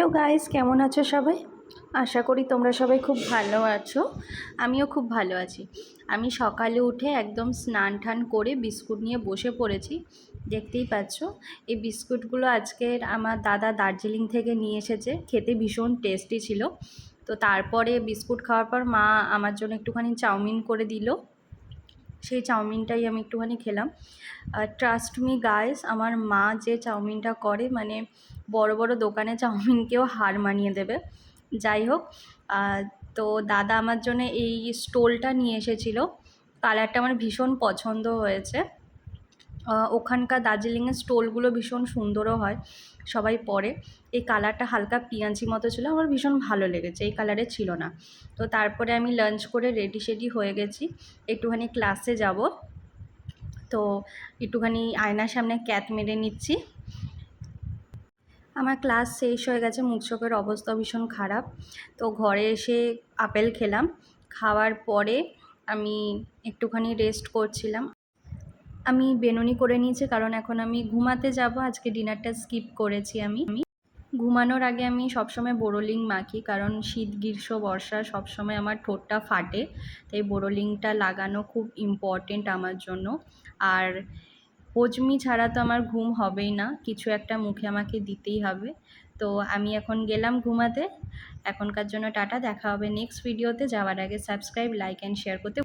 Hello guys, কেমন আছো সবাই? আশা করি তোমরা সবাই খুব ভালো আছো। আমিও খুব ভালো আছি। আমি সকালে উঠে একদম স্নান টান করে বিস্কুট নিয়ে বসে পড়েছি। দেখতেই পাচ্ছ, এই বিস্কুটগুলো আজকের আমার দাদা দার্জিলিং থেকে নিয়ে এসেছে। খেতে ভীষণ টেস্টি ছিল। তো তারপরে বিস্কুট খাওয়ার পর মা আমার জন্য একটুখানি চাউমিন করে দিল। সেই চাউমিনটাই আমি একটুখানি খেলাম। ট্রাস্ট মি গাইস, আমার মা যে চাউমিনটা করে মানে বড় বড় দোকানে চাউমিনকেও হার মানিয়ে দেবে। যাই হোক, তো দাদা আমার জন্য এই স্টোলটা নিয়ে এসেছিলো। কালারটা আমার ভীষণ পছন্দ হয়েছে। ওখানকার দার্জিলিংয়ের স্টোলগুলো ভীষণ সুন্দরও হয়, সবাই পরে। এই কালারটা হালকা পিঁয়াজি মতো ছিল, আমার ভীষণ ভালো লেগেছে, এই কালারের ছিল না। তো তারপরে আমি লাঞ্চ করে রেডি সেডি হয়ে গেছি, একটুখানি ক্লাসে যাব। তো একটুখানি আয়নার সামনে ক্যাত মেরে নিচ্ছি। আমার ক্লাস শেষ হয়ে গেছে, মুখ চোখের অবস্থা ভীষণ খারাপ। তো ঘরে এসে আপেল খেলাম। খাওয়ার পরে আমি একটুখানি রেস্ট করছিলাম। আমি বেনুনি করে নিয়েছি কারণ এখন আমি ঘুমাতে যাব। আজকে ডিনারটা স্কিপ করেছি আমি। ঘুমানোর আগে আমি সবসময় বোরোলিং মাখি, কারণ শীত গ্রীষ্ম বর্ষা সবসময় আমার ঠোঁটটা ফাটে। তাই বোরোলিংটা লাগানো খুব ইম্পর্টেন্ট আমার জন্য। আর হজমি ছাড়া তো আমার ঘুম হবেই না, কিছু একটা মুখে আমাকে দিতেই হবে। তো আমি এখন গেলাম ঘুমাতে। এখনকার জন্য টাটা, দেখা হবে নেক্সট ভিডিওতে। যাওয়ার আগে সাবস্ক্রাইব, লাইক অ্যান্ড শেয়ার করতে